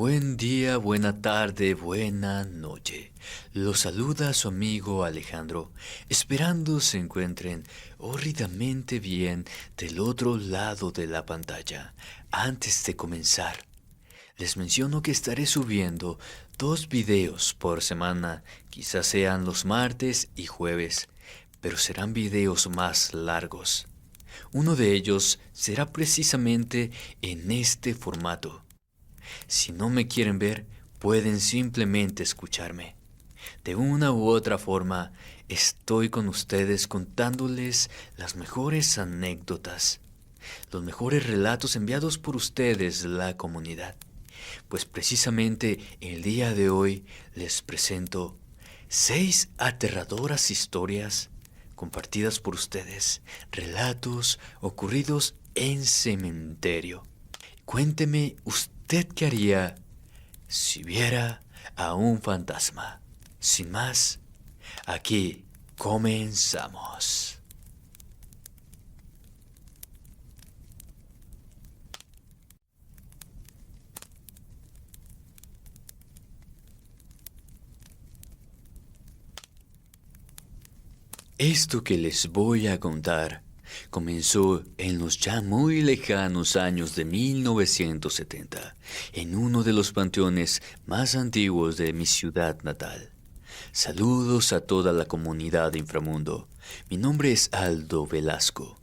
Buen día, buena tarde, buena noche. Los saluda su amigo Alejandro, esperando se encuentren horridamente bien del otro lado de la pantalla. Antes de comenzar, les menciono que estaré subiendo 2 videos por semana, quizás sean los martes y jueves, pero serán videos más largos. Uno de ellos será precisamente en este formato. Si no me quieren ver, pueden simplemente escucharme. De una u otra forma, estoy con ustedes contándoles las mejores anécdotas, los mejores relatos enviados por ustedes, la comunidad. Pues precisamente el día de hoy les presento 6 aterradoras historias compartidas por ustedes, relatos ocurridos en cementerio. Cuénteme usted qué haría si viera a un fantasma. Sin más, aquí comenzamos. Esto que les voy a contar comenzó en los ya muy lejanos años de 1970, en uno de los panteones más antiguos de mi ciudad natal. Saludos a toda la comunidad de Inframundo. Mi nombre es Aldo Velasco.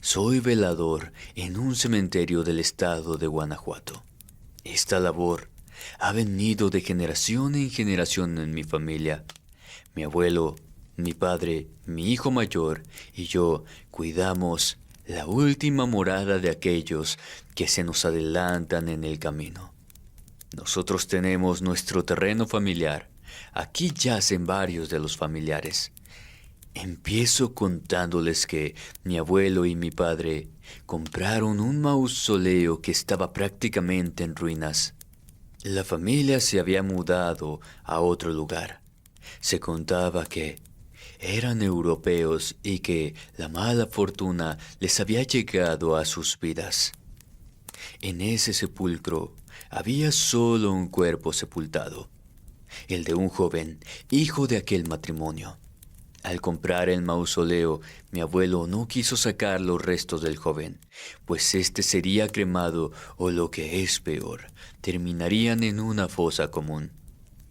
Soy velador en un cementerio del estado de Guanajuato. Esta labor ha venido de generación en generación en mi familia. Mi abuelo, mi padre, mi hijo mayor y yo cuidamos la última morada de aquellos que se nos adelantan en el camino. Nosotros tenemos nuestro terreno familiar. Aquí yacen varios de los familiares. Empiezo contándoles que mi abuelo y mi padre compraron un mausoleo que estaba prácticamente en ruinas. La familia se había mudado a otro lugar. Se contaba que eran europeos y que la mala fortuna les había llegado a sus vidas. En ese sepulcro había solo un cuerpo sepultado, el de un joven, hijo de aquel matrimonio. Al comprar el mausoleo, mi abuelo no quiso sacar los restos del joven, pues éste sería cremado o lo que es peor, terminarían en una fosa común.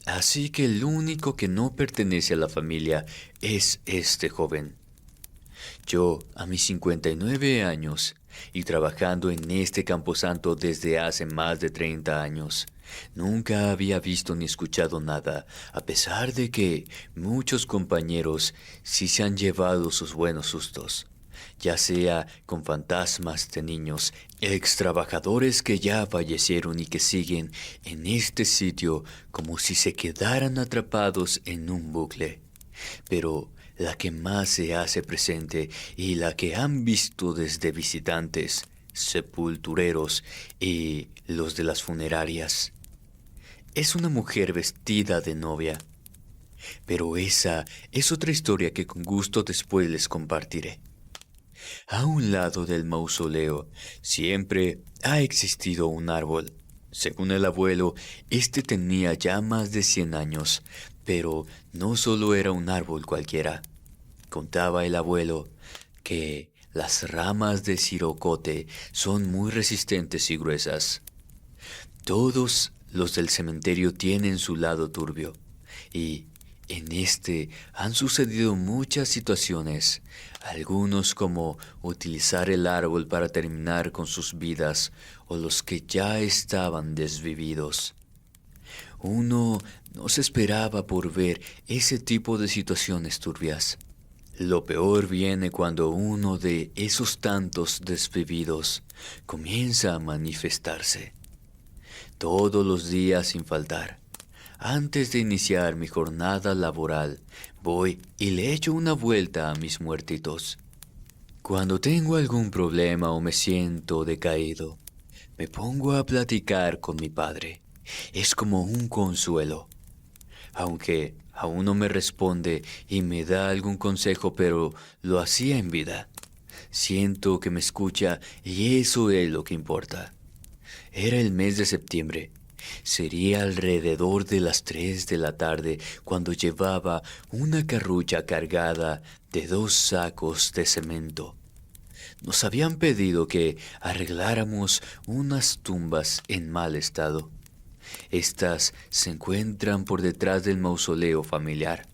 Así que el único que no pertenece a la familia es este joven. Yo, a mis 59 años, y trabajando en este camposanto desde hace más de 30 años, nunca había visto ni escuchado nada, a pesar de que muchos compañeros sí se han llevado sus buenos sustos, ya sea con fantasmas de niños, ex trabajadores que ya fallecieron y que siguen en este sitio como si se quedaran atrapados en un bucle. Pero la que más se hace presente y la que han visto desde visitantes, sepultureros y los de las funerarias, es una mujer vestida de novia. Pero esa es otra historia que con gusto después les compartiré. A un lado del mausoleo siempre ha existido un árbol. Según el abuelo, este tenía ya más de 100 años, pero no solo era un árbol cualquiera. Contaba el abuelo que las ramas de cirocote son muy resistentes y gruesas. Todos los del cementerio tienen su lado turbio y en este han sucedido muchas situaciones, algunos como utilizar el árbol para terminar con sus vidas o los que ya estaban desvividos. Uno no se esperaba por ver ese tipo de situaciones turbias. Lo peor viene cuando uno de esos tantos desvividos comienza a manifestarse. Todos los días sin faltar. Antes de iniciar mi jornada laboral, voy y le echo una vuelta a mis muertitos. Cuando tengo algún problema o me siento decaído, me pongo a platicar con mi padre. Es como un consuelo. Aunque aún no me responde y me da algún consejo, pero lo hacía en vida. Siento que me escucha y eso es lo que importa. Era el mes de septiembre Sería alrededor de las 3 de la tarde cuando llevaba una carrulla cargada de 2 sacos de cemento. Nos habían pedido que arregláramos unas tumbas en mal estado. Estas se encuentran por detrás del mausoleo familiar.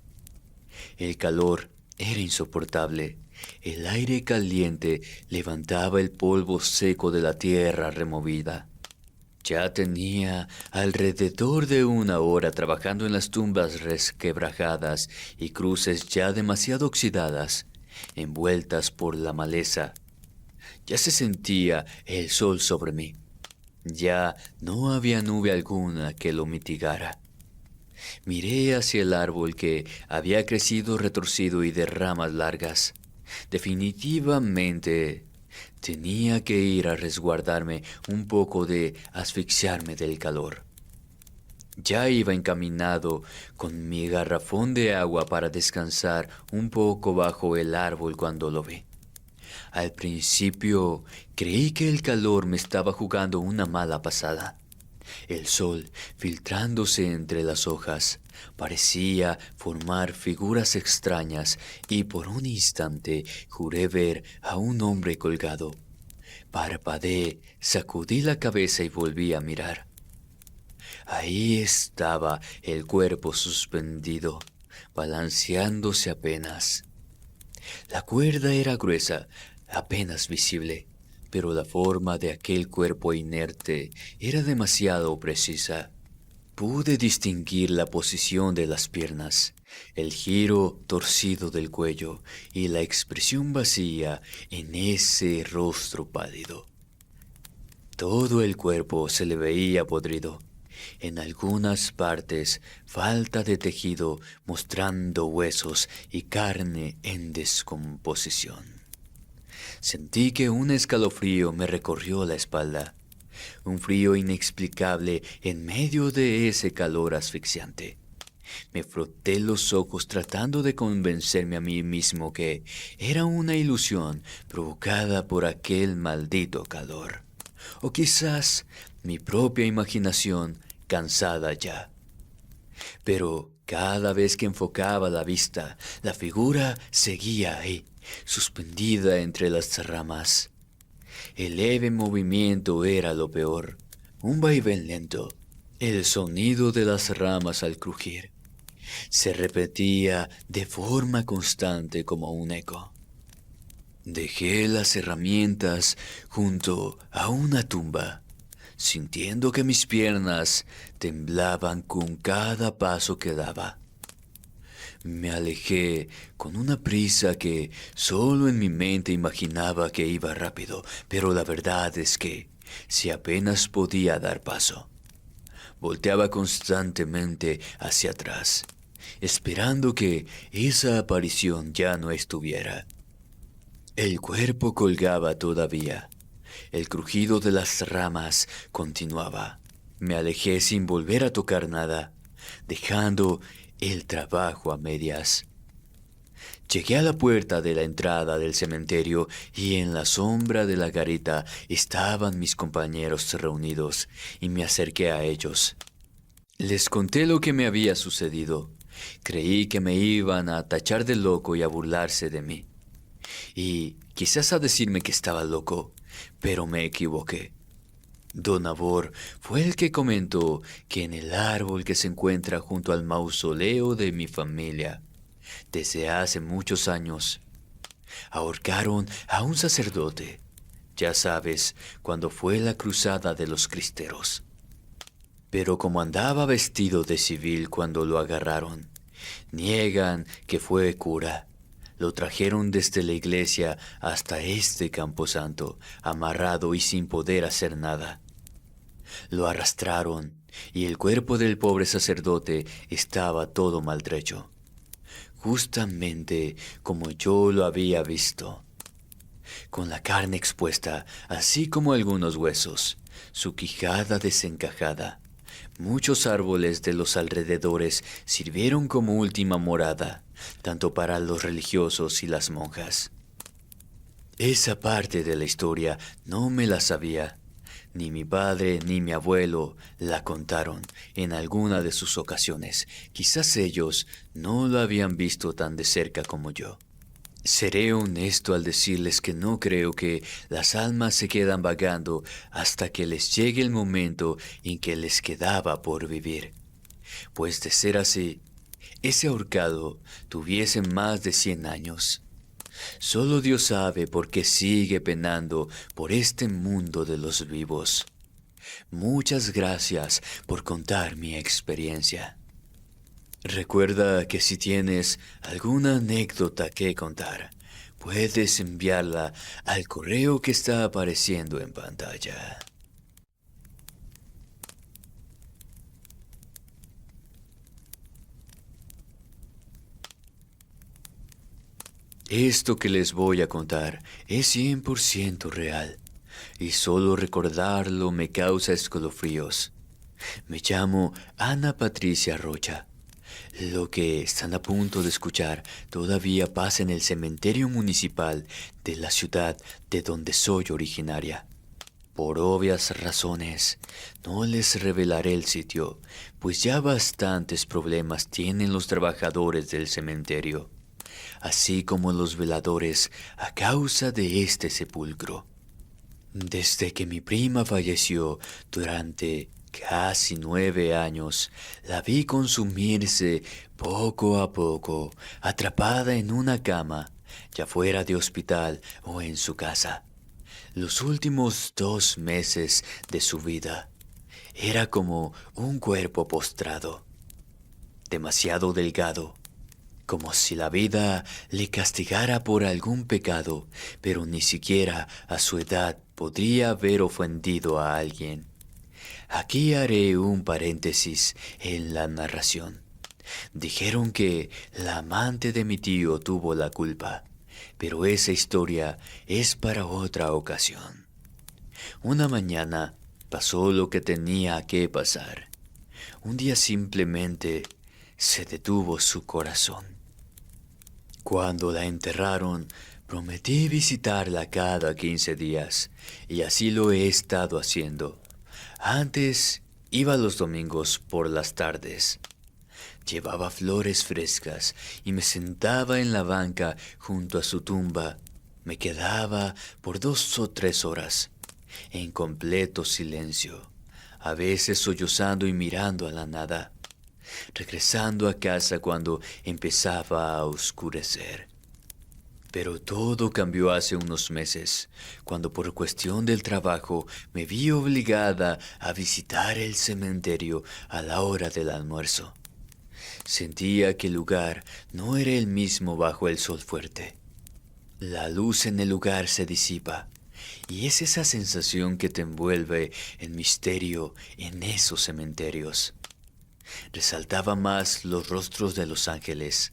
El calor era insoportable. El aire caliente levantaba el polvo seco de la tierra removida. Ya tenía alrededor de 1 hora trabajando en las tumbas resquebrajadas y cruces ya demasiado oxidadas, envueltas por la maleza. Ya se sentía el sol sobre mí. Ya no había nube alguna que lo mitigara. Miré hacia el árbol que había crecido retorcido y de ramas largas. Definitivamente tenía que ir a resguardarme un poco de asfixiarme del calor. Ya iba encaminado con mi garrafón de agua para descansar un poco bajo el árbol cuando lo vi. Al principio creí que el calor me estaba jugando una mala pasada. El sol, filtrándose entre las hojas, parecía formar figuras extrañas y por un instante juré ver a un hombre colgado. Parpadeé, sacudí la cabeza y volví a mirar. Ahí estaba el cuerpo suspendido, balanceándose apenas. La cuerda era gruesa, apenas visible, pero la forma de aquel cuerpo inerte era demasiado precisa. Pude distinguir la posición de las piernas, el giro torcido del cuello y la expresión vacía en ese rostro pálido. Todo el cuerpo se le veía podrido. En algunas partes falta de tejido mostrando huesos y carne en descomposición. Sentí que un escalofrío me recorrió la espalda, un frío inexplicable en medio de ese calor asfixiante. Me froté los ojos tratando de convencerme a mí mismo que era una ilusión provocada por aquel maldito calor. O quizás mi propia imaginación cansada ya. Pero cada vez que enfocaba la vista, la figura seguía ahí, suspendida entre las ramas. El leve movimiento era lo peor, un vaivén lento, el sonido de las ramas al crujir. Se repetía de forma constante como un eco. Dejé las herramientas junto a una tumba, sintiendo que mis piernas temblaban con cada paso que daba. Me alejé con una prisa que solo en mi mente imaginaba que iba rápido, pero la verdad es que si apenas podía dar paso. Volteaba constantemente hacia atrás, esperando que esa aparición ya no estuviera. El cuerpo colgaba todavía. El crujido de las ramas continuaba. Me alejé sin volver a tocar nada, dejando el trabajo a medias. Llegué a la puerta de la entrada del cementerio y en la sombra de la garita estaban mis compañeros reunidos y me acerqué a ellos. Les conté lo que me había sucedido. Creí que me iban a tachar de loco y a burlarse de mí. Y quizás a decirme que estaba loco, pero me equivoqué. Don Abor fue el que comentó que en el árbol que se encuentra junto al mausoleo de mi familia, desde hace muchos años, ahorcaron a un sacerdote. Ya sabes, cuando fue la cruzada de los cristeros. Pero como andaba vestido de civil cuando lo agarraron, niegan que fue cura. Lo trajeron desde la iglesia hasta este camposanto, amarrado y sin poder hacer nada. Lo arrastraron y el cuerpo del pobre sacerdote estaba todo maltrecho, justamente como yo lo había visto, con la carne expuesta, así como algunos huesos, su quijada desencajada. Muchos árboles de los alrededores sirvieron como última morada, tanto para los religiosos y las monjas. Esa parte de la historia no me la sabía, Ni mi padre ni mi abuelo la contaron en alguna de sus ocasiones. Quizás ellos no lo habían visto tan de cerca como yo. Seré honesto al decirles que no creo que las almas se quedan vagando hasta que les llegue el momento en que les quedaba por vivir. Pues de ser así, ese ahorcado tuviese más de 100 años. Solo Dios sabe por qué sigue penando por este mundo de los vivos. Muchas gracias por contar mi experiencia. Recuerda que si tienes alguna anécdota que contar, puedes enviarla al correo que está apareciendo en pantalla. Esto que les voy a contar es 100% real, y solo recordarlo me causa escalofríos. Me llamo Ana Patricia Rocha. Lo que están a punto de escuchar todavía pasa en el cementerio municipal de la ciudad de donde soy originaria. Por obvias razones, no les revelaré el sitio, pues ya bastantes problemas tienen los trabajadores del cementerio, así como los veladores a causa de este sepulcro. Desde que mi prima falleció durante casi 9 años, la vi consumirse poco a poco, atrapada en una cama, ya fuera de hospital o en su casa. Los últimos 2 meses de su vida era como un cuerpo postrado, demasiado delgado, como si la vida le castigara por algún pecado, pero ni siquiera a su edad podría haber ofendido a alguien. Aquí haré un paréntesis en la narración. Dijeron que la amante de mi tío tuvo la culpa, pero esa historia es para otra ocasión. Una mañana pasó lo que tenía que pasar. Un día simplemente se detuvo su corazón. Cuando la enterraron, prometí visitarla cada 15 días, y así lo he estado haciendo. Antes iba los domingos por las tardes. Llevaba flores frescas y me sentaba en la banca junto a su tumba. Me quedaba por 2 o 3 horas, en completo silencio, a veces sollozando y mirando a la nada, regresando a casa cuando empezaba a oscurecer. Pero todo cambió hace unos meses, cuando por cuestión del trabajo me vi obligada a visitar el cementerio a la hora del almuerzo. Sentía que el lugar no era el mismo bajo el sol fuerte. La luz en el lugar se disipa, y es esa sensación que te envuelve en misterio en esos cementerios. Resaltaba más los rostros de los ángeles,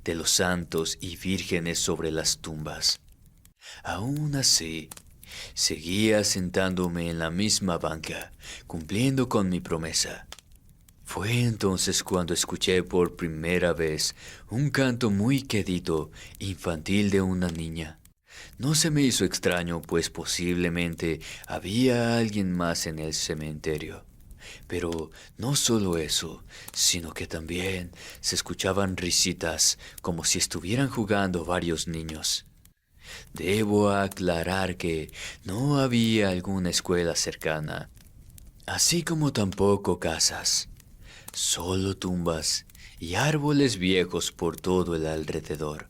de los santos y vírgenes sobre las tumbas. Aún así, seguía sentándome en la misma banca, cumpliendo con mi promesa. Fue entonces cuando escuché por primera vez un canto muy quedito, infantil de una niña. No se me hizo extraño, pues posiblemente había alguien más en el cementerio. Pero no solo eso, sino que también se escuchaban risitas, como si estuvieran jugando varios niños. Debo aclarar que no había alguna escuela cercana, así como tampoco casas, solo tumbas y árboles viejos por todo el alrededor.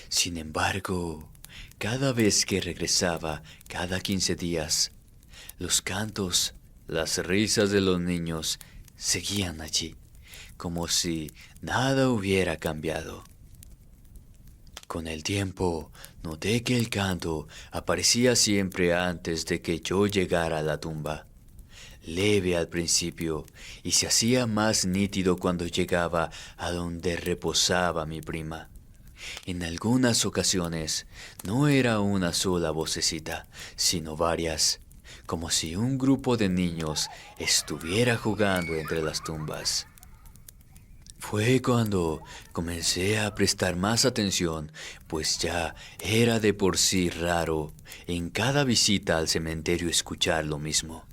Sin embargo, cada vez que regresaba, cada 15 días, los cantos, las risas de los niños seguían allí, como si nada hubiera cambiado. Con el tiempo, noté que el canto aparecía siempre antes de que yo llegara a la tumba. Leve al principio, y se hacía más nítido cuando llegaba a donde reposaba mi prima. En algunas ocasiones no era una sola vocecita, sino varias, como si un grupo de niños estuviera jugando entre las tumbas. Fue cuando comencé a prestar más atención, pues ya era de por sí raro en cada visita al cementerio escuchar lo mismo.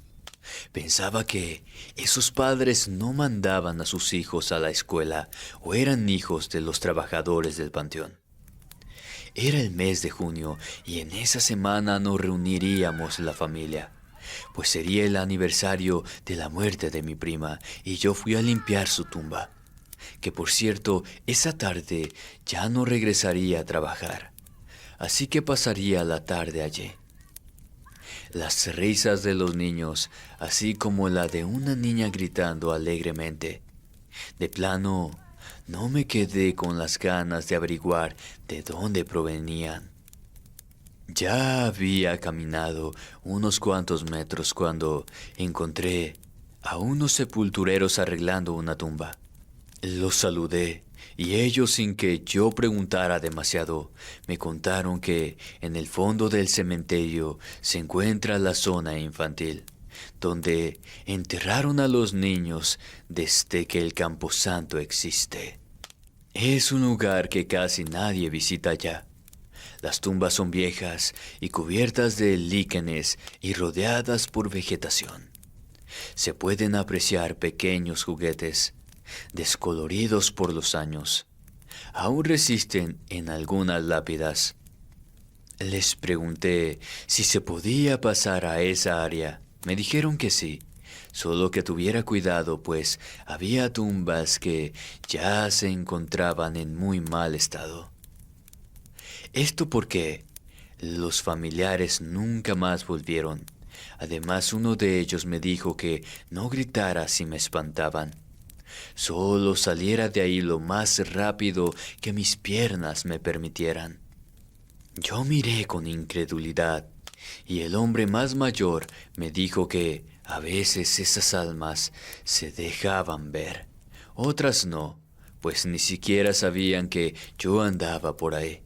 Pensaba que esos padres no mandaban a sus hijos a la escuela o eran hijos de los trabajadores del panteón. Era el mes de junio y en esa semana nos reuniríamos la familia, pues sería el aniversario de la muerte de mi prima y yo fui a limpiar su tumba, que por cierto esa tarde ya no regresaría a trabajar, así que pasaría la tarde allí. Las risas de los niños, así como la de una niña gritando alegremente. De plano, no me quedé con las ganas de averiguar de dónde provenían. Ya había caminado unos cuantos metros cuando encontré a unos sepultureros arreglando una tumba. Los saludé y ellos, sin que yo preguntara demasiado, me contaron que en el fondo del cementerio se encuentra la zona infantil, donde enterraron a los niños desde que el Camposanto existe. Es un lugar que casi nadie visita ya. Las tumbas son viejas y cubiertas de líquenes y rodeadas por vegetación. Se pueden apreciar pequeños juguetes, descoloridos por los años. Aún resisten en algunas lápidas. Les pregunté si se podía pasar a esa área. Me dijeron que sí, solo que tuviera cuidado, pues había tumbas que ya se encontraban en muy mal estado. Esto porque los familiares nunca más volvieron. Además, uno de ellos me dijo que no gritara si me espantaban. Solo saliera de ahí lo más rápido que mis piernas me permitieran. Yo miré con incredulidad y el hombre más mayor me dijo que a veces esas almas se dejaban ver, otras no, pues ni siquiera sabían que yo andaba por ahí.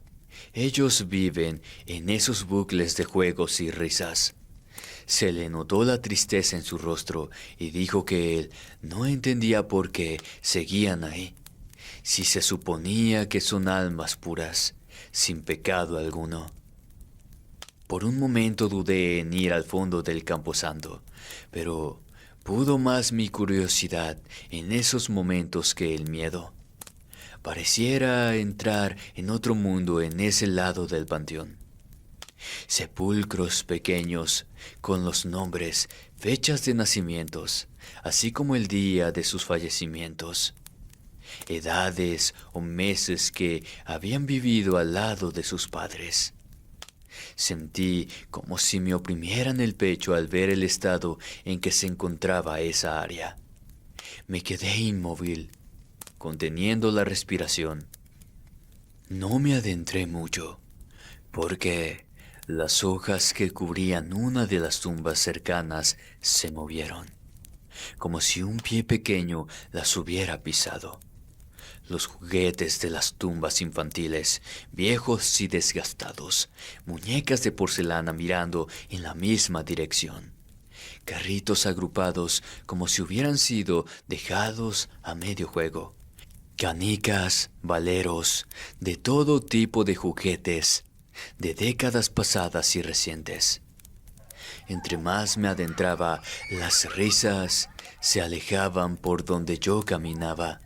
Ellos viven en esos bucles de juegos y risas. Se le notó la tristeza en su rostro y dijo que él no entendía por qué seguían ahí, si se suponía que son almas puras, sin pecado alguno. Por un momento dudé en ir al fondo del camposanto, pero pudo más mi curiosidad en esos momentos que el miedo. Pareciera entrar en otro mundo en ese lado del panteón. Sepulcros pequeños con los nombres, fechas de nacimientos, así como el día de sus fallecimientos, edades o meses que habían vivido al lado de sus padres. Sentí como si me oprimieran el pecho al ver el estado en que se encontraba esa área. Me quedé inmóvil, conteniendo la respiración. No me adentré mucho, porque las hojas que cubrían una de las tumbas cercanas se movieron, como si un pie pequeño las hubiera pisado. Los juguetes de las tumbas infantiles, viejos y desgastados, muñecas de porcelana mirando en la misma dirección, carritos agrupados como si hubieran sido dejados a medio juego, canicas, valeros, de todo tipo de juguetes, de décadas pasadas y recientes. Entre más me adentraba, las risas se alejaban por donde yo caminaba.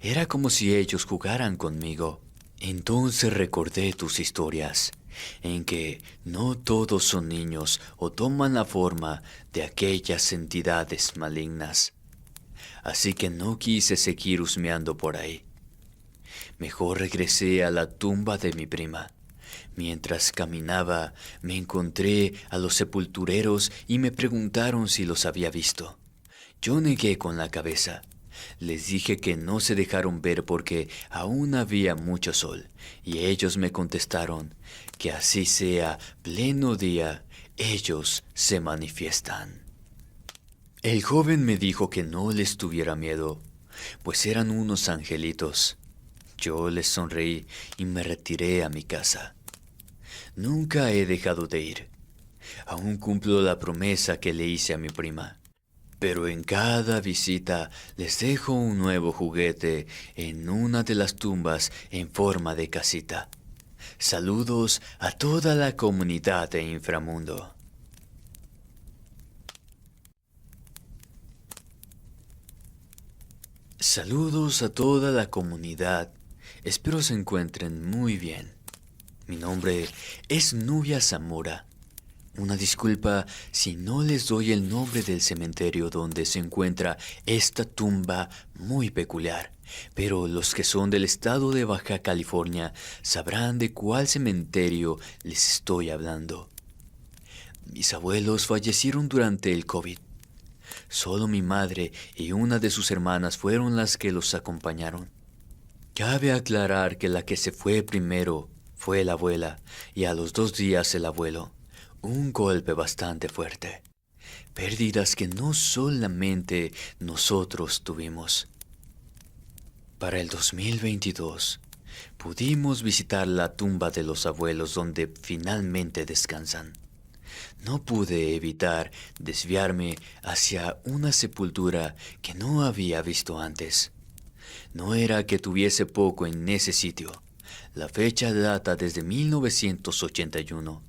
Era como si ellos jugaran conmigo. Entonces recordé tus historias, en que no todos son niños o toman la forma de aquellas entidades malignas. Así que no quise seguir husmeando por ahí. Mejor regresé a la tumba de mi prima. Mientras caminaba, me encontré a los sepultureros y me preguntaron si los había visto. Yo negué con la cabeza. Les dije que no se dejaron ver porque aún había mucho sol, y ellos me contestaron que así sea pleno día, ellos se manifiestan. El joven me dijo que no les tuviera miedo, pues eran unos angelitos. Yo les sonreí y me retiré a mi casa. Nunca he dejado de ir. Aún cumplo la promesa que le hice a mi prima. Pero en cada visita les dejo un nuevo juguete en una de las tumbas en forma de casita. Saludos a toda la comunidad de Inframundo. Saludos a toda la comunidad. Espero se encuentren muy bien. Mi nombre es Nubia Zamora. Una disculpa si no les doy el nombre del cementerio donde se encuentra esta tumba muy peculiar, pero los que son del estado de Baja California sabrán de cuál cementerio les estoy hablando. Mis abuelos fallecieron durante el COVID. Solo mi madre y una de sus hermanas fueron las que los acompañaron. Cabe aclarar que la que se fue primero fue la abuela y a los 2 días el abuelo. Un golpe bastante fuerte. Pérdidas que no solamente nosotros tuvimos. Para el 2022 pudimos visitar la tumba de los abuelos donde finalmente descansan. No pude evitar desviarme hacia una sepultura que no había visto antes. No era que tuviese poco en ese sitio. La fecha data desde 1981.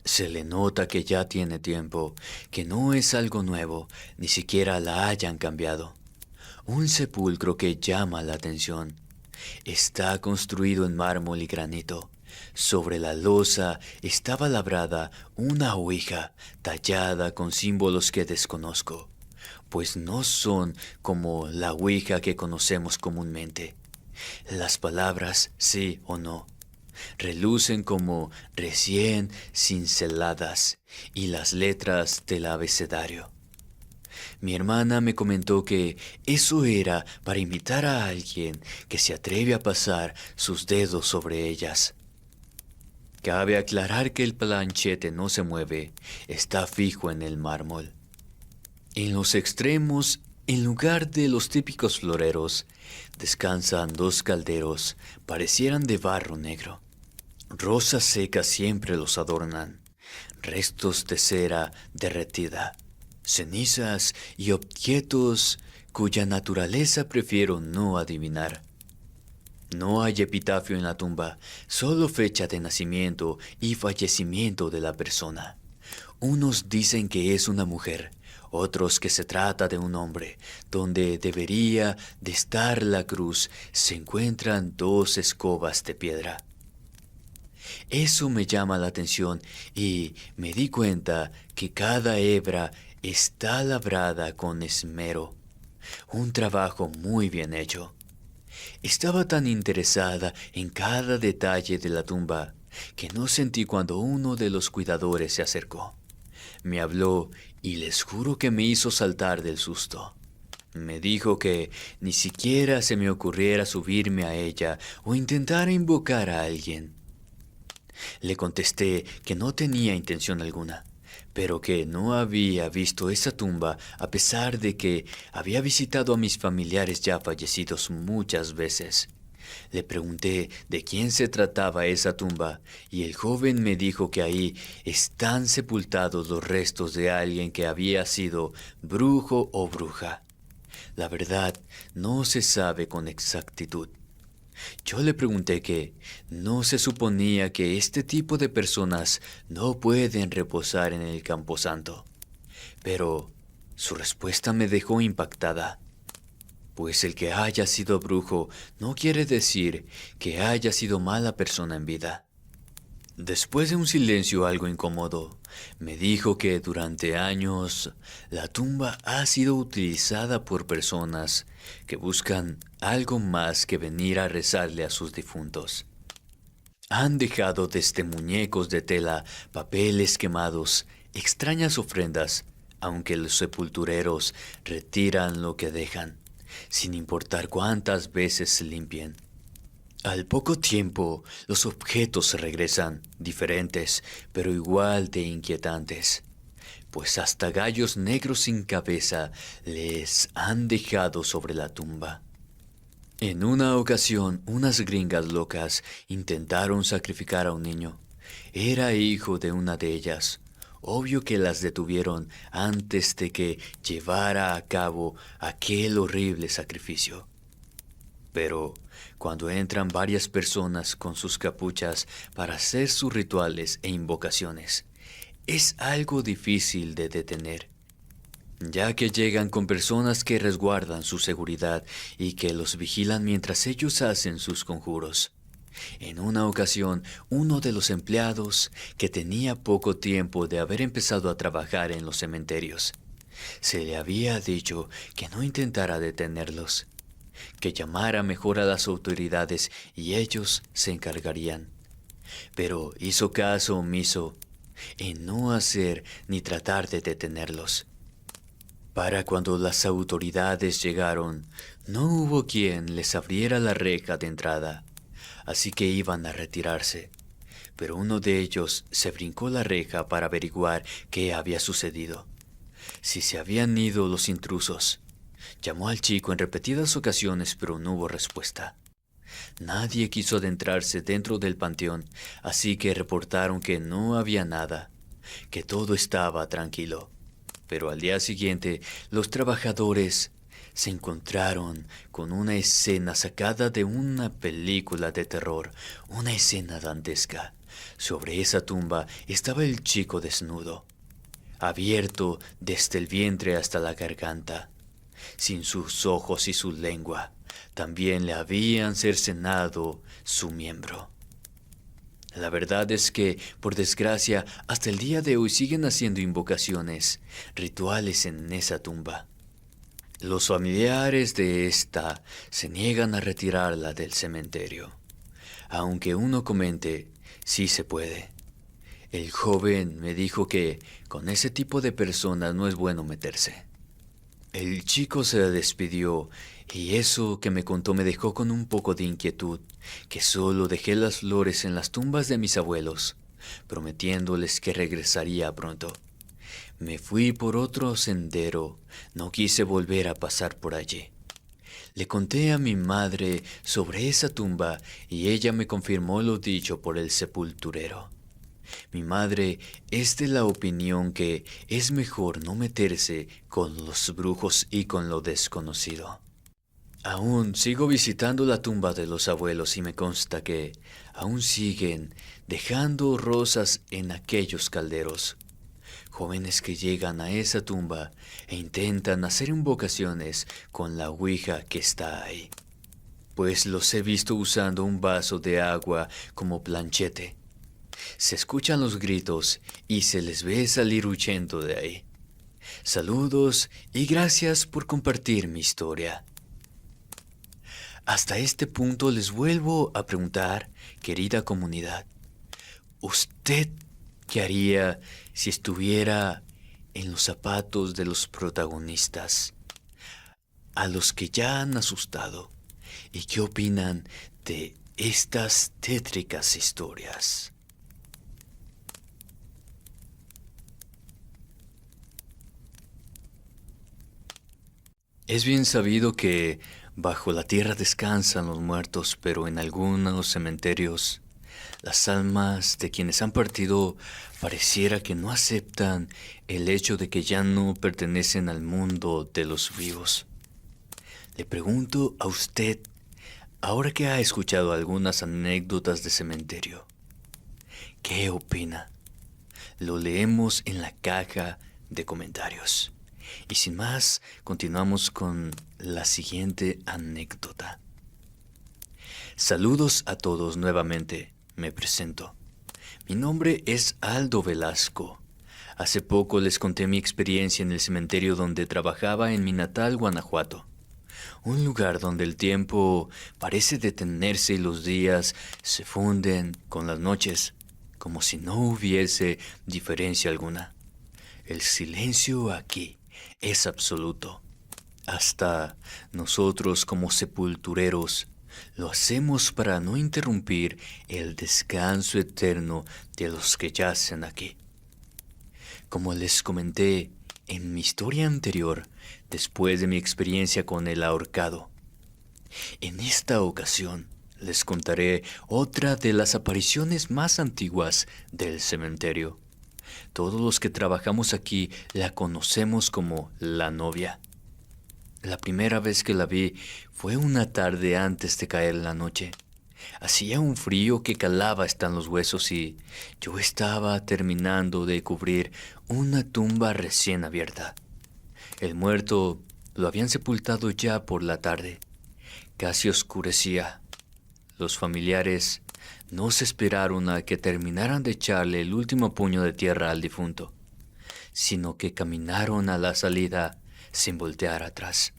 Se le nota que ya tiene tiempo, que no es algo nuevo, ni siquiera la hayan cambiado. Un sepulcro que llama la atención. Está construido en mármol y granito. Sobre la losa estaba labrada una ouija tallada con símbolos que desconozco, pues no son como la ouija que conocemos comúnmente. Las palabras sí o no relucen como recién cinceladas y las letras del abecedario. Mi hermana me comentó que eso era para invitar a alguien que se atreve a pasar sus dedos sobre ellas. Cabe aclarar que el planchete no se mueve, está fijo en el mármol. En los extremos, en lugar de los típicos floreros, descansan 2 calderos, parecieran de barro negro. Rosas secas siempre los adornan, restos de cera derretida, cenizas y objetos cuya naturaleza prefiero no adivinar. No hay epitafio en la tumba, solo fecha de nacimiento y fallecimiento de la persona. Unos dicen que es una mujer, otros que se trata de un hombre. Donde debería de estar la cruz se encuentran 2 escobas de piedra. Eso me llama la atención y me di cuenta que cada hebra está labrada con esmero. Un trabajo muy bien hecho. Estaba tan interesada en cada detalle de la tumba que no sentí cuando uno de los cuidadores se acercó. Me habló y les juro que me hizo saltar del susto. Me dijo que ni siquiera se me ocurriera subirme a ella o intentar invocar a alguien. Le contesté que no tenía intención alguna, pero que no había visto esa tumba a pesar de que había visitado a mis familiares ya fallecidos muchas veces. Le pregunté de quién se trataba esa tumba y el joven me dijo que ahí están sepultados los restos de alguien que había sido brujo o bruja. La verdad, no se sabe con exactitud. Yo le pregunté que no se suponía que este tipo de personas no pueden reposar en el camposanto, pero su respuesta me dejó impactada, pues el que haya sido brujo no quiere decir que haya sido mala persona en vida. Después de un silencio algo incómodo, me dijo que durante años la tumba ha sido utilizada por personas que buscan algo más que venir a rezarle a sus difuntos. Han dejado desde muñecos de tela, papeles quemados, extrañas ofrendas, aunque los sepultureros retiran lo que dejan, sin importar cuántas veces se limpien. Al poco tiempo, los objetos se regresan, diferentes, pero igual de inquietantes, pues hasta gallos negros sin cabeza les han dejado sobre la tumba. En una ocasión, unas gringas locas intentaron sacrificar a un niño. Era hijo de una de ellas. Obvio que las detuvieron antes de que llevara a cabo aquel horrible sacrificio. Pero cuando entran varias personas con sus capuchas para hacer sus rituales e invocaciones, es algo difícil de detener, ya que llegan con personas que resguardan su seguridad y que los vigilan mientras ellos hacen sus conjuros. En una ocasión, uno de los empleados, que tenía poco tiempo de haber empezado a trabajar en los cementerios, se le había dicho que no intentara detenerlos, que llamara mejor a las autoridades y ellos se encargarían. Pero hizo caso omiso en no hacer ni tratar de detenerlos. Para cuando las autoridades llegaron, no hubo quien les abriera la reja de entrada, así que iban a retirarse. Pero uno de ellos se brincó la reja para averiguar qué había sucedido, si se habían ido los intrusos. Llamó al chico en repetidas ocasiones, pero no hubo respuesta. Nadie quiso adentrarse dentro del panteón, así que reportaron que no había nada, que todo estaba tranquilo. Pero al día siguiente, los trabajadores se encontraron con una escena sacada de una película de terror, una escena dantesca. Sobre esa tumba estaba el chico desnudo, abierto desde el vientre hasta la garganta, sin sus ojos y su lengua. También le habían cercenado su miembro. La verdad es que, por desgracia, hasta el día de hoy siguen haciendo invocaciones, rituales en esa tumba. Los familiares de esta se niegan a retirarla del cementerio, aunque uno comente, sí se puede. El joven me dijo que con ese tipo de personas no es bueno meterse. El chico se despidió y eso que me contó me dejó con un poco de inquietud, que solo dejé las flores en las tumbas de mis abuelos, prometiéndoles que regresaría pronto. Me fui por otro sendero, no quise volver a pasar por allí. Le conté a mi madre sobre esa tumba y ella me confirmó lo dicho por el sepulturero. Mi madre es de la opinión que es mejor no meterse con los brujos y con lo desconocido. Aún sigo visitando la tumba de los abuelos y me consta que aún siguen dejando rosas en aquellos calderos. Jóvenes que llegan a esa tumba e intentan hacer invocaciones con la ouija que está ahí, pues los he visto usando un vaso de agua como planchete. Se escuchan los gritos y se les ve salir huyendo de ahí. Saludos y gracias por compartir mi historia. Hasta este punto les vuelvo a preguntar, querida comunidad, ¿usted qué haría si estuviera en los zapatos de los protagonistas, a los que ya han asustado? ¿Y qué opinan de estas tétricas historias? Es bien sabido que bajo la tierra descansan los muertos, pero en algunos cementerios las almas de quienes han partido pareciera que no aceptan el hecho de que ya no pertenecen al mundo de los vivos. Le pregunto a usted, ahora que ha escuchado algunas anécdotas de cementerio, ¿qué opina? Lo leemos en la caja de comentarios. Y sin más, continuamos con la siguiente anécdota. Saludos a todos nuevamente. Me presento. Mi nombre es Aldo Velasco. Hace poco les conté mi experiencia en el cementerio donde trabajaba en mi natal Guanajuato. Un lugar donde el tiempo parece detenerse y los días se funden con las noches, como si no hubiese diferencia alguna. El silencio aquí es absoluto. Hasta nosotros como sepultureros lo hacemos para no interrumpir el descanso eterno de los que yacen aquí. Como les comenté en mi historia anterior, después de mi experiencia con el ahorcado, en esta ocasión les contaré otra de las apariciones más antiguas del cementerio. Todos los que trabajamos aquí la conocemos como la novia. La primera vez que la vi fue una tarde antes de caer la noche. Hacía un frío que calaba hasta en los huesos y yo estaba terminando de cubrir una tumba recién abierta. El muerto lo habían sepultado ya por la tarde. Casi oscurecía. Los familiares no se esperaron a que terminaran de echarle el último puño de tierra al difunto, sino que caminaron a la salida sin voltear atrás.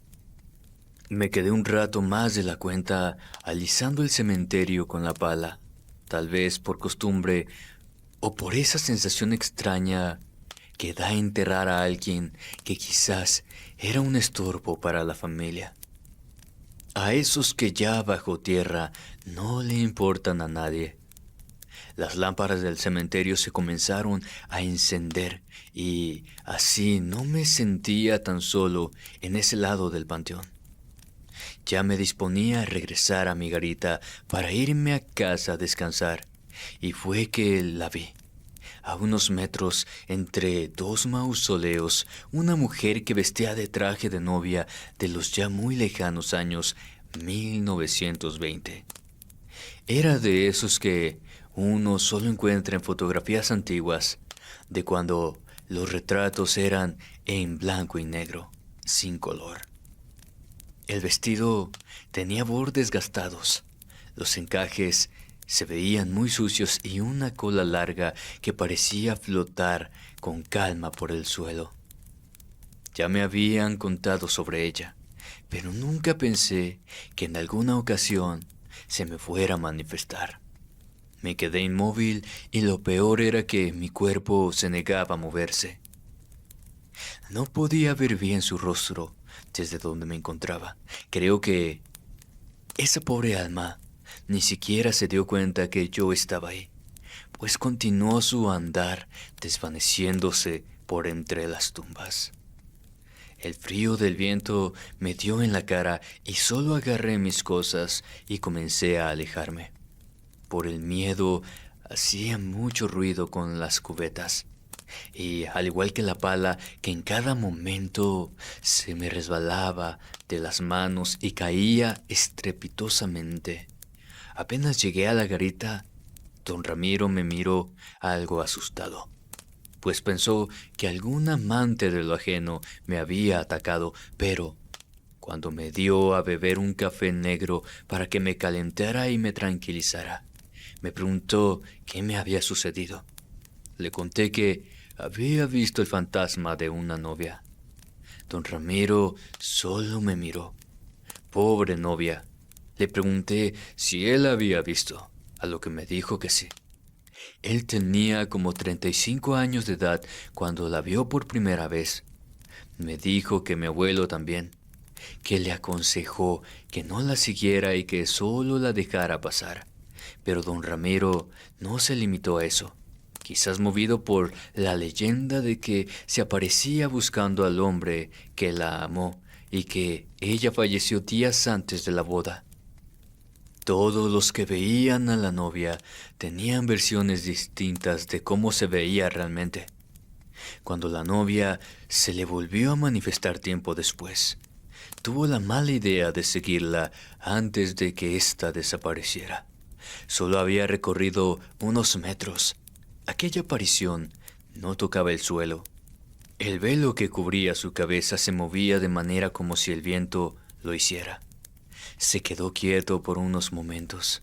Me quedé un rato más de la cuenta alisando el cementerio con la pala, tal vez por costumbre o por esa sensación extraña que da enterrar a alguien que quizás era un estorbo para la familia. A esos que ya bajo tierra no le importan a nadie. Las lámparas del cementerio se comenzaron a encender y así no me sentía tan solo en ese lado del panteón. Ya me disponía a regresar a mi garita para irme a casa a descansar, y fue que la vi. A unos metros, entre dos mausoleos, una mujer que vestía de traje de novia de los ya muy lejanos años 1920. Era de esos que uno solo encuentra en fotografías antiguas, de cuando los retratos eran en blanco y negro, sin color. El vestido tenía bordes gastados, los encajes se veían muy sucios y una cola larga que parecía flotar con calma por el suelo. Ya me habían contado sobre ella, pero nunca pensé que en alguna ocasión se me fuera a manifestar. Me quedé inmóvil y lo peor era que mi cuerpo se negaba a moverse. No podía ver bien su rostro desde donde me encontraba. Creo que esa pobre alma ni siquiera se dio cuenta que yo estaba ahí, pues continuó su andar desvaneciéndose por entre las tumbas. El frío del viento me dio en la cara y solo agarré mis cosas y comencé a alejarme. Por el miedo hacía mucho ruido con las cubetas. Y al igual que la pala, que en cada momento se me resbalaba de las manos y caía estrepitosamente. Apenas llegué a la garita, don Ramiro me miró algo asustado, pues pensó que algún amante de lo ajeno me había atacado, pero cuando me dio a beber un café negro para que me calentara y me tranquilizara, me preguntó qué me había sucedido. Le conté que había visto el fantasma de una novia. Don Ramiro solo me miró. Pobre novia. Le pregunté si él la había visto, a lo que me dijo que sí. Él tenía como 35 años de edad cuando la vio por primera vez. Me dijo que mi abuelo también, que le aconsejó que no la siguiera y que solo la dejara pasar. Pero don Ramiro no se limitó a eso. Quizás movido por la leyenda de que se aparecía buscando al hombre que la amó y que ella falleció días antes de la boda. Todos los que veían a la novia tenían versiones distintas de cómo se veía realmente. Cuando la novia se le volvió a manifestar tiempo después, tuvo la mala idea de seguirla antes de que ésta desapareciera. Solo había recorrido unos metros. Aquella aparición no tocaba el suelo. El velo que cubría su cabeza se movía de manera como si el viento lo hiciera. Se quedó quieto por unos momentos.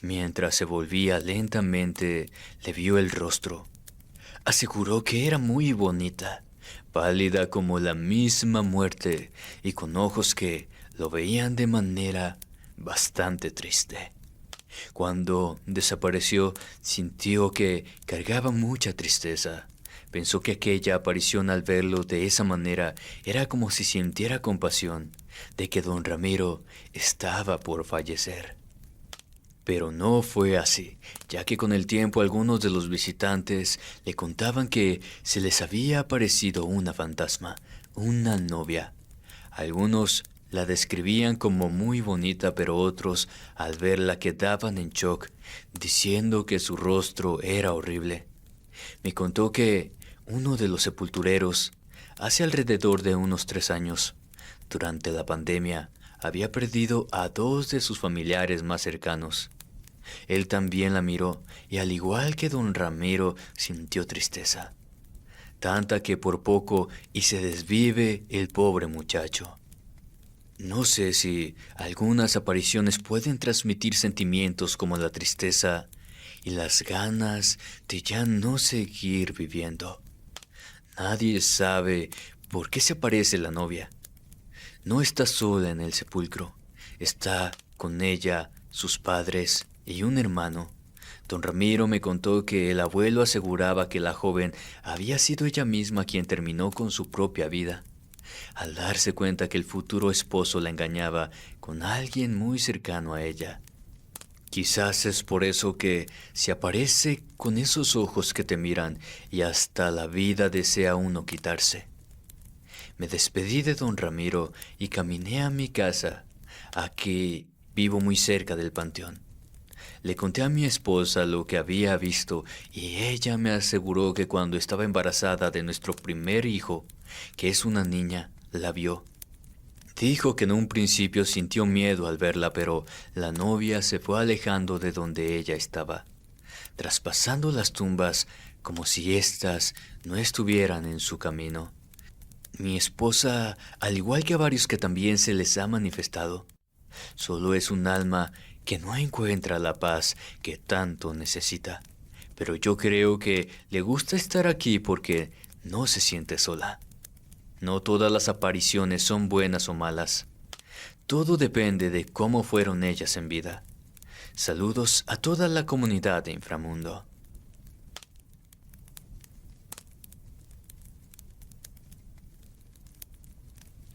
Mientras se volvía lentamente, le vio el rostro. Aseguró que era muy bonita, pálida como la misma muerte y con ojos que lo veían de manera bastante triste. Cuando desapareció, sintió que cargaba mucha tristeza. Pensó que aquella aparición al verlo de esa manera era como si sintiera compasión de que don Ramiro estaba por fallecer. Pero no fue así, ya que con el tiempo algunos de los visitantes le contaban que se les había aparecido una fantasma, una novia. Algunos la describían como muy bonita, pero otros, al verla, quedaban en shock, diciendo que su rostro era horrible. Me contó que uno de los sepultureros, hace alrededor de unos 3 años, durante la pandemia, había perdido a dos de sus familiares más cercanos. Él también la miró y al igual que don Ramiro sintió tristeza, tanta que por poco y se desvive el pobre muchacho. No sé si algunas apariciones pueden transmitir sentimientos como la tristeza y las ganas de ya no seguir viviendo. Nadie sabe por qué se aparece la novia. No está sola en el sepulcro, está con ella, sus padres y un hermano. Don Ramiro me contó que el abuelo aseguraba que la joven había sido ella misma quien terminó con su propia vida, al darse cuenta que el futuro esposo la engañaba con alguien muy cercano a ella. Quizás es por eso que se aparece con esos ojos que te miran y hasta la vida desea uno quitarse. Me despedí de don Ramiro y caminé a mi casa. Aquí vivo muy cerca del panteón. Le conté a mi esposa lo que había visto y ella me aseguró que cuando estaba embarazada de nuestro primer hijo, que es una niña, la vio. Dijo que en un principio sintió miedo al verla, pero la novia se fue alejando de donde ella estaba, traspasando las tumbas como si éstas no estuvieran en su camino. Mi esposa, al igual que a varios que también se les ha manifestado, solo es un alma que no encuentra la paz que tanto necesita. Pero yo creo que le gusta estar aquí porque no se siente sola. No todas las apariciones son buenas o malas. Todo depende de cómo fueron ellas en vida. Saludos a toda la comunidad de Inframundo.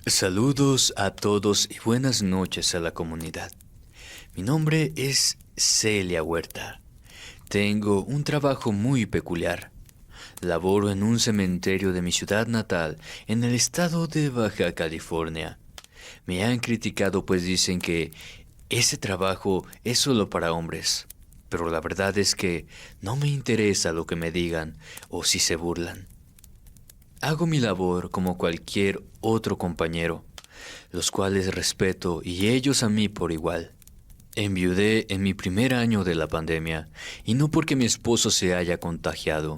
Saludos a todos y buenas noches a la comunidad. Mi nombre es Celia Huerta. Tengo un trabajo muy peculiar. Laboro en un cementerio de mi ciudad natal, en el estado de Baja California. Me han criticado pues dicen que ese trabajo es solo para hombres. Pero la verdad es que no me interesa lo que me digan o si se burlan. Hago mi labor como cualquier otro compañero, los cuales respeto y ellos a mí por igual. Enviudé en mi primer año de la pandemia y no porque mi esposo se haya contagiado.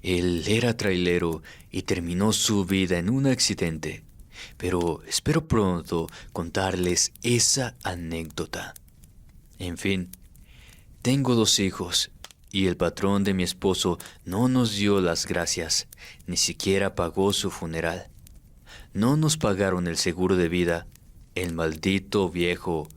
Él era trailero y terminó su vida en un accidente, pero espero pronto contarles esa anécdota. En fin, tengo 2 hijos y el patrón de mi esposo no nos dio las gracias, ni siquiera pagó su funeral. No nos pagaron el seguro de vida. El maldito viejo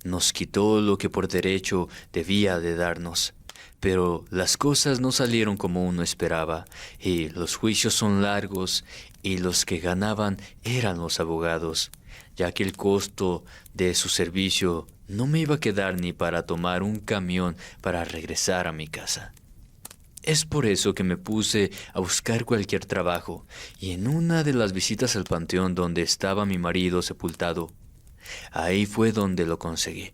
nos quitó lo que por derecho debía de darnos. Pero las cosas no salieron como uno esperaba, y los juicios son largos, y los que ganaban eran los abogados, ya que el costo de su servicio no me iba a quedar ni para tomar un camión para regresar a mi casa. Es por eso que me puse a buscar cualquier trabajo, y en una de las visitas al panteón donde estaba mi marido sepultado, ahí fue donde lo conseguí.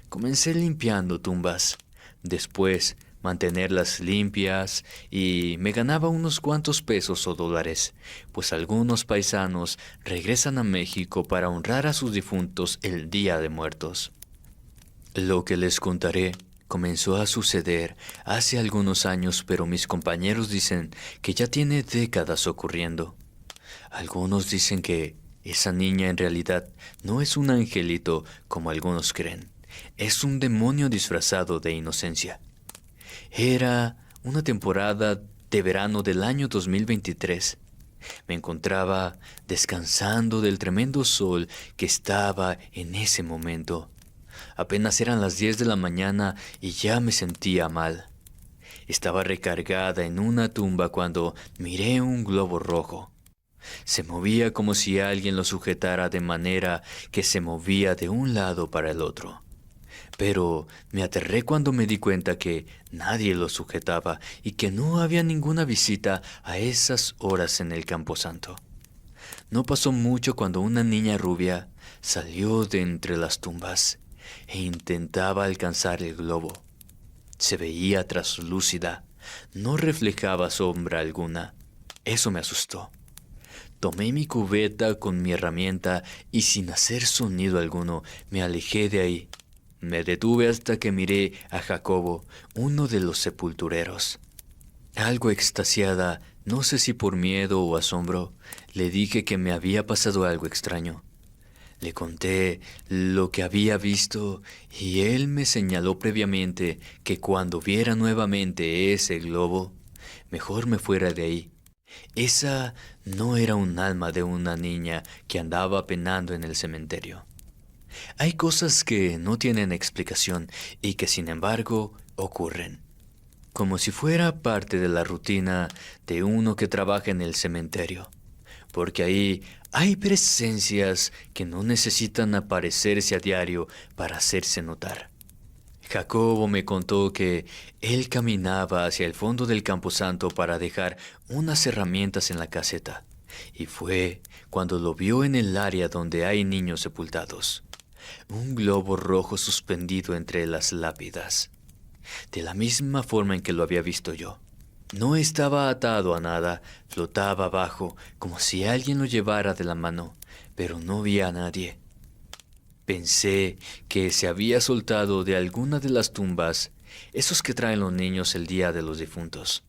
Comencé limpiando tumbas, después mantenerlas limpias y me ganaba unos cuantos pesos o dólares, pues algunos paisanos regresan a México para honrar a sus difuntos el Día de Muertos. Lo que les contaré comenzó a suceder hace algunos años, pero mis compañeros dicen que ya tiene décadas ocurriendo. Algunos dicen que esa niña en realidad no es un angelito como algunos creen. Es un demonio disfrazado de inocencia. Era una temporada de verano del año 2023. Me encontraba descansando del tremendo sol que estaba en ese momento. Apenas eran las 10 de la mañana y ya me sentía mal. Estaba recargada en una tumba cuando miré un globo rojo. Se movía como si alguien lo sujetara de manera que se movía de un lado para el otro. Pero me aterré cuando me di cuenta que nadie lo sujetaba y que no había ninguna visita a esas horas en el camposanto. No pasó mucho cuando una niña rubia salió de entre las tumbas e intentaba alcanzar el globo. Se veía traslúcida, No reflejaba sombra alguna. Eso me asustó. Tomé mi cubeta con mi herramienta y sin hacer sonido alguno me alejé de ahí. Me detuve hasta que miré a Jacobo, uno de los sepultureros. Algo extasiada, no sé si por miedo o asombro, le dije que me había pasado algo extraño. Le conté lo que había visto y él me señaló previamente que cuando viera nuevamente ese globo, mejor me fuera de ahí. Esa no era un alma de una niña que andaba penando en el cementerio. Hay cosas que no tienen explicación y que sin embargo ocurren, como si fuera parte de la rutina de uno que trabaja en el cementerio, porque ahí hay presencias que no necesitan aparecerse a diario para hacerse notar. Jacobo me contó que él caminaba hacia el fondo del camposanto para dejar unas herramientas en la caseta, y fue cuando lo vio en el área donde hay niños sepultados, un globo rojo suspendido entre las lápidas, de la misma forma en que lo había visto yo. No estaba atado a nada, flotaba abajo como si alguien lo llevara de la mano, pero no vi a nadie. Pensé que se había soltado de alguna de las tumbas, esos que traen los niños el día de los difuntos.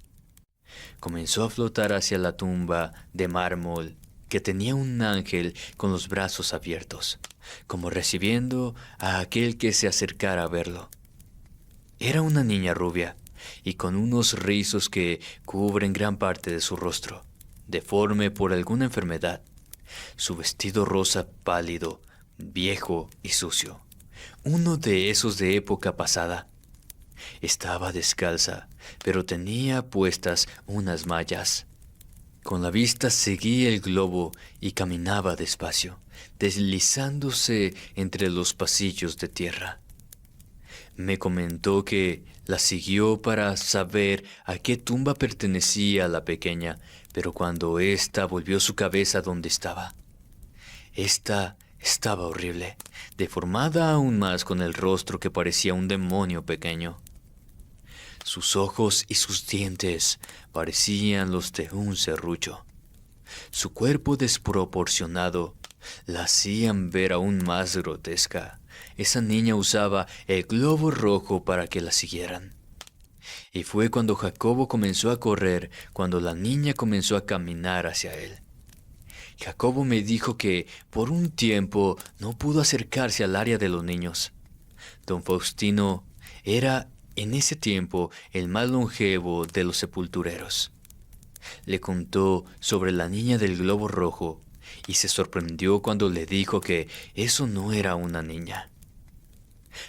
Comenzó a flotar hacia la tumba de mármol que tenía un ángel con los brazos abiertos, como recibiendo a aquel que se acercara a verlo. Era una niña rubia y con unos rizos que cubren gran parte de su rostro, deforme por alguna enfermedad. Su vestido rosa pálido, viejo y sucio, uno de esos de época pasada. Estaba descalza, pero tenía puestas unas mallas. Con la vista seguí el globo y caminaba despacio, deslizándose entre los pasillos de tierra. Me comentó que la siguió para saber a qué tumba pertenecía la pequeña, pero cuando ésta volvió su cabeza donde estaba, esta estaba horrible, deformada aún más con el rostro que parecía un demonio pequeño. Sus ojos y sus dientes parecían los de un serrucho. Su cuerpo desproporcionado la hacían ver aún más grotesca. Esa niña usaba el globo rojo para que la siguieran. Y fue cuando Jacobo comenzó a correr, cuando la niña comenzó a caminar hacia él. Jacobo me dijo que por un tiempo no pudo acercarse al área de los niños. Don Faustino era en ese tiempo el más longevo de los sepultureros. Le contó sobre la niña del globo rojo y se sorprendió cuando le dijo que eso no era una niña.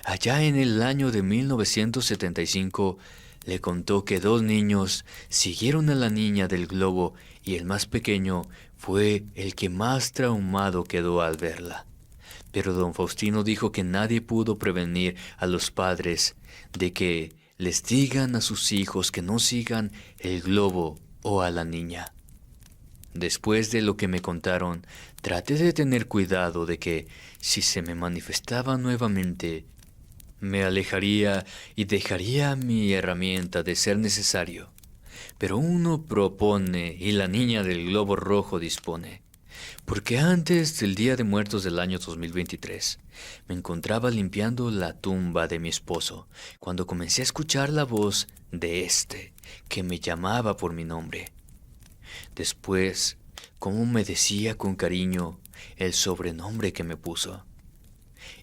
Allá en el año de 1975 le contó que 2 niños siguieron a la niña del globo y el más pequeño fue el que más traumado quedó al verla. Pero don Faustino dijo que nadie pudo prevenir a los padres de que les digan a sus hijos que no sigan el globo o a la niña. Después de lo que me contaron, traté de tener cuidado de que, si se me manifestaba nuevamente, me alejaría y dejaría mi herramienta de ser necesario. Pero uno propone y la niña del globo rojo dispone. Porque antes del Día de Muertos del año 2023, me encontraba limpiando la tumba de mi esposo, cuando comencé a escuchar la voz de éste, que me llamaba por mi nombre. Después, como me decía con cariño el sobrenombre que me puso.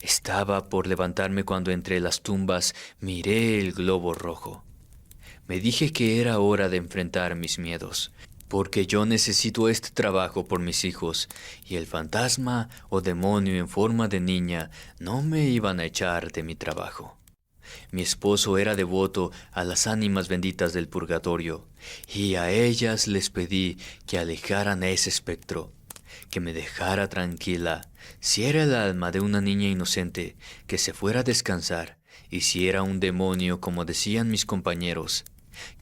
Estaba por levantarme cuando entre las tumbas miré el globo rojo. Me dije que era hora de enfrentar mis miedos, porque yo necesito este trabajo por mis hijos, y el fantasma o demonio en forma de niña no me iban a echar de mi trabajo. Mi esposo era devoto a las ánimas benditas del purgatorio, y a ellas les pedí que alejaran a ese espectro, que me dejara tranquila. Si era el alma de una niña inocente, que se fuera a descansar, y si era un demonio, como decían mis compañeros,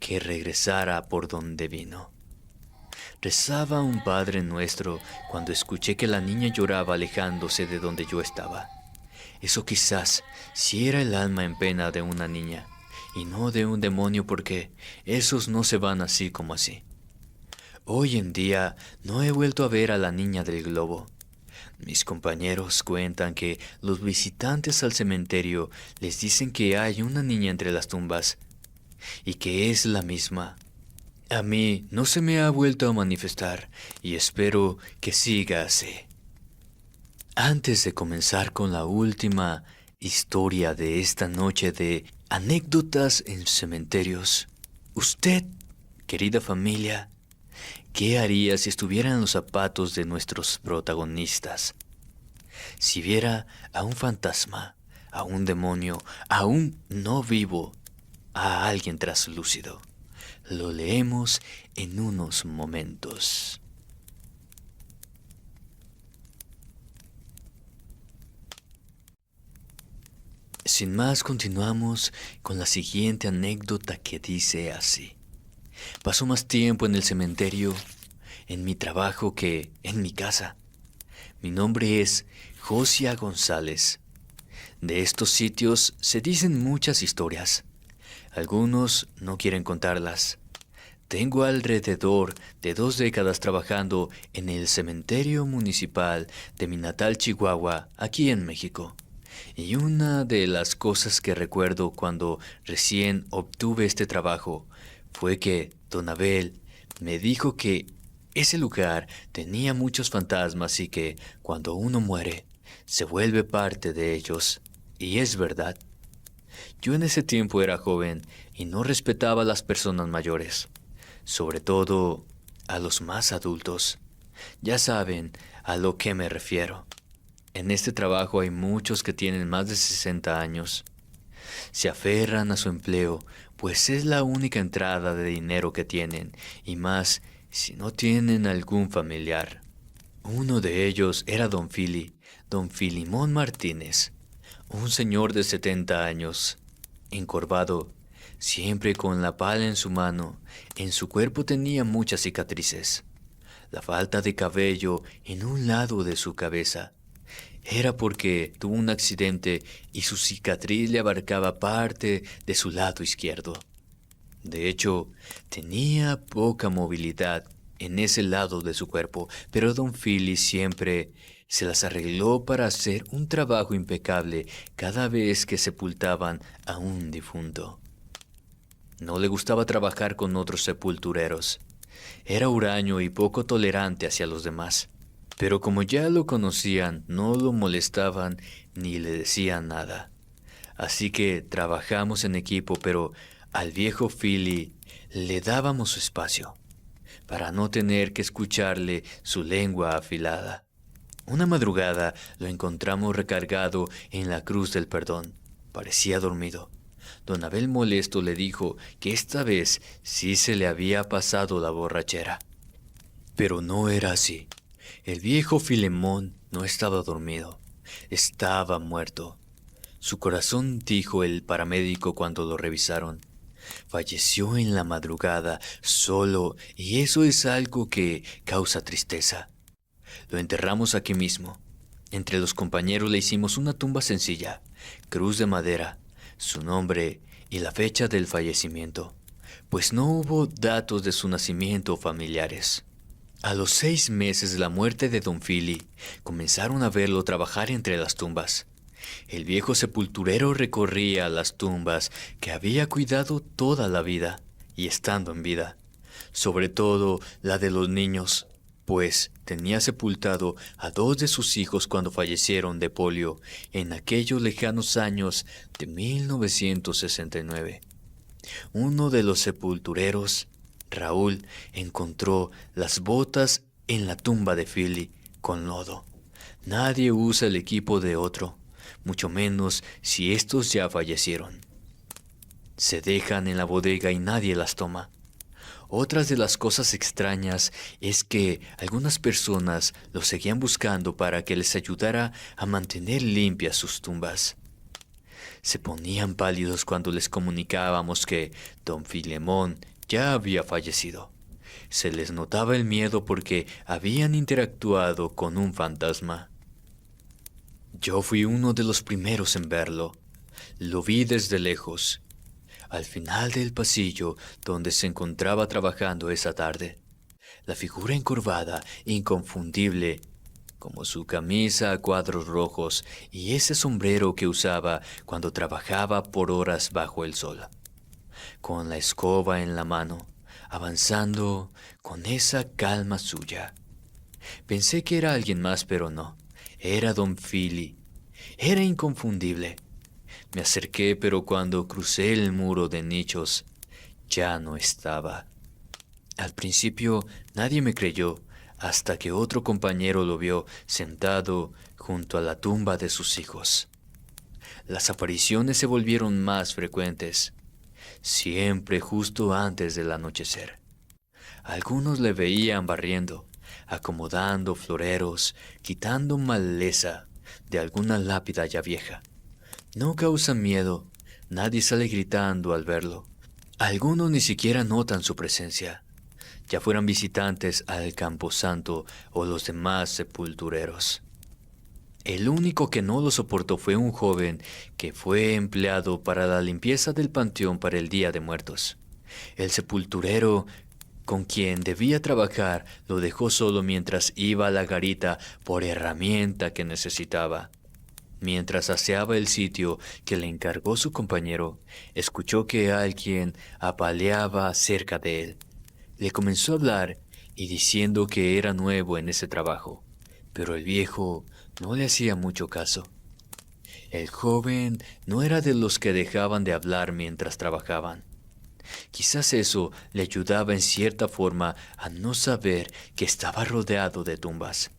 que regresara por donde vino. Rezaba un Padre Nuestro cuando escuché que la niña lloraba alejándose de donde yo estaba. Eso quizás si era el alma en pena de una niña, y no de un demonio porque esos no se van así como así. Hoy en día no he vuelto a ver a la niña del globo. Mis compañeros cuentan que los visitantes al cementerio les dicen que hay una niña entre las tumbas y que es la misma. A mí no se me ha vuelto a manifestar y espero que siga así. Antes de comenzar con la última historia de esta noche de anécdotas en cementerios, usted, querida familia, ¿qué haría si estuviera en los zapatos de nuestros protagonistas? Si viera a un fantasma, a un demonio, a un no vivo, a alguien traslúcido. Lo leemos en unos momentos. Sin más, continuamos con la siguiente anécdota que dice así. Paso más tiempo en el cementerio, en mi trabajo, que en mi casa. Mi nombre es Josia González. De estos sitios se dicen muchas historias. Algunos no quieren contarlas. Tengo alrededor de 2 décadas trabajando en el cementerio municipal de mi natal Chihuahua, aquí en México. Y una de las cosas que recuerdo cuando recién obtuve este trabajo fue que don Abel me dijo que ese lugar tenía muchos fantasmas y que cuando uno muere se vuelve parte de ellos. Y es verdad. Yo en ese tiempo era joven y no respetaba a las personas mayores, sobre todo a los más adultos. Ya saben a lo que me refiero. En este trabajo hay muchos que tienen más de 60 años. Se aferran a su empleo, pues es la única entrada de dinero que tienen, y más si no tienen algún familiar. Uno de ellos era don Filimón Martínez, un señor de 70 años, encorvado, siempre con la pala en su mano. En su cuerpo tenía muchas cicatrices. La falta de cabello en un lado de su cabeza era porque tuvo un accidente y su cicatriz le abarcaba parte de su lado izquierdo. De hecho, tenía poca movilidad en ese lado de su cuerpo, pero don Philly siempre se las arregló para hacer un trabajo impecable cada vez que sepultaban a un difunto. No le gustaba trabajar con otros sepultureros. Era huraño y poco tolerante hacia los demás. Pero como ya lo conocían, no lo molestaban ni le decían nada. Así que trabajamos en equipo, pero al viejo Philly le dábamos su espacio, para no tener que escucharle su lengua afilada. Una madrugada lo encontramos recargado en la cruz del perdón. Parecía dormido. Don Abel molesto le dijo que esta vez sí se le había pasado la borrachera. Pero no era así. El viejo Filemón no estaba dormido, estaba muerto. Su corazón, dijo el paramédico cuando lo revisaron, falleció en la madrugada solo, y eso es algo que causa tristeza. Lo enterramos aquí mismo. Entre los compañeros le hicimos una tumba sencilla, cruz de madera, su nombre y la fecha del fallecimiento, pues no hubo datos de su nacimiento o familiares. A los 6 meses de la muerte de don Philly, comenzaron a verlo trabajar entre las tumbas. El viejo sepulturero recorría las tumbas que había cuidado toda la vida, y estando en vida, sobre todo la de los niños, pues tenía sepultado a 2 de sus hijos cuando fallecieron de polio en aquellos lejanos años de 1969. Uno de los sepultureros, Raúl, encontró las botas en la tumba de Philly con lodo. Nadie usa el equipo de otro, mucho menos si estos ya fallecieron. Se dejan en la bodega y nadie las toma. Otras de las cosas extrañas es que algunas personas los seguían buscando para que les ayudara a mantener limpias sus tumbas. Se ponían pálidos cuando les comunicábamos que don Filemón ya había fallecido. Se les notaba el miedo porque habían interactuado con un fantasma. Yo fui uno de los primeros en verlo. Lo vi desde lejos. Al final del pasillo donde se encontraba trabajando esa tarde, la figura encorvada, inconfundible, como su camisa a cuadros rojos y ese sombrero que usaba cuando trabajaba por horas bajo el sol, con la escoba en la mano, avanzando con esa calma suya. Pensé que era alguien más, pero no. Era don Philly. Era inconfundible. Me acerqué, pero cuando crucé el muro de nichos, ya no estaba. Al principio nadie me creyó, hasta que otro compañero lo vio sentado junto a la tumba de sus hijos. Las apariciones se volvieron más frecuentes, siempre justo antes del anochecer. Algunos le veían barriendo, acomodando floreros, quitando maleza de alguna lápida ya vieja. No causan miedo, nadie sale gritando al verlo. Algunos ni siquiera notan su presencia, ya fueran visitantes al camposanto o los demás sepultureros. El único que no lo soportó fue un joven que fue empleado para la limpieza del panteón para el Día de Muertos. El sepulturero con quien debía trabajar lo dejó solo mientras iba a la garita por herramienta que necesitaba. Mientras aseaba el sitio que le encargó su compañero, escuchó que alguien apaleaba cerca de él. Le comenzó a hablar y diciendo que era nuevo en ese trabajo, pero el viejo no le hacía mucho caso. El joven no era de los que dejaban de hablar mientras trabajaban. Quizás eso le ayudaba en cierta forma a no saber que estaba rodeado de tumbas.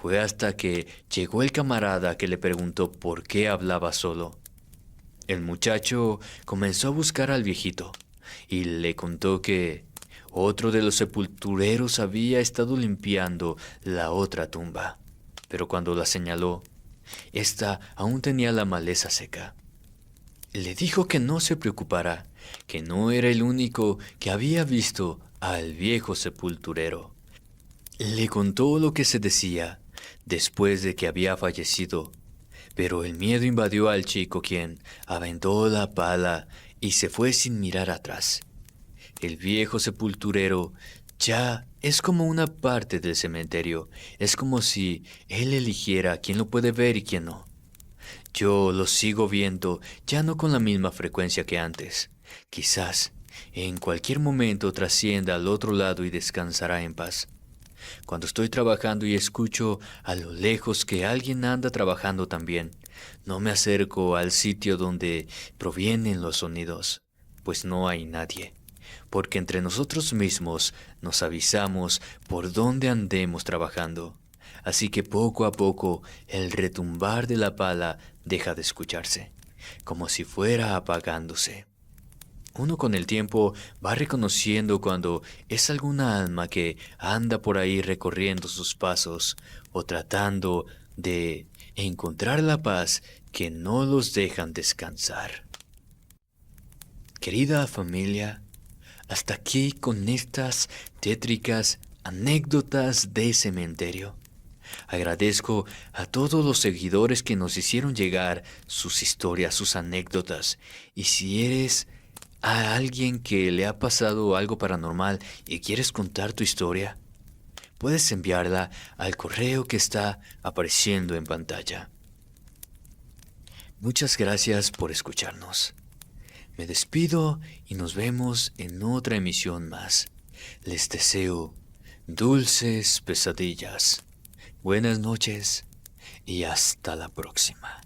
Fue hasta que llegó el camarada que le preguntó por qué hablaba solo. El muchacho comenzó a buscar al viejito y le contó que otro de los sepultureros había estado limpiando la otra tumba, pero cuando la señaló, ésta aún tenía la maleza seca. Le dijo que no se preocupara, que no era el único que había visto al viejo sepulturero. Le contó lo que se decía después de que había fallecido, pero el miedo invadió al chico, quien aventó la pala y se fue sin mirar atrás. El viejo sepulturero ya es como una parte del cementerio. Es como si él eligiera quién lo puede ver y quién no. Yo lo sigo viendo, ya no con la misma frecuencia que antes. Quizás en cualquier momento trascienda al otro lado y descansará en paz. Cuando estoy trabajando y escucho a lo lejos que alguien anda trabajando también, no me acerco al sitio donde provienen los sonidos, pues no hay nadie, porque entre nosotros mismos nos avisamos por dónde andemos trabajando. Así que poco a poco el retumbar de la pala deja de escucharse, como si fuera apagándose. Uno con el tiempo va reconociendo cuando es alguna alma que anda por ahí recorriendo sus pasos o tratando de encontrar la paz que no los dejan descansar. Querida familia, hasta aquí con estas tétricas anécdotas de cementerio. Agradezco a todos los seguidores que nos hicieron llegar sus historias, sus anécdotas. Y si eres a alguien que le ha pasado algo paranormal y quieres contar tu historia, puedes enviarla al correo que está apareciendo en pantalla. Muchas gracias por escucharnos. Me despido y nos vemos en otra emisión más. Les deseo dulces pesadillas. Buenas noches y hasta la próxima.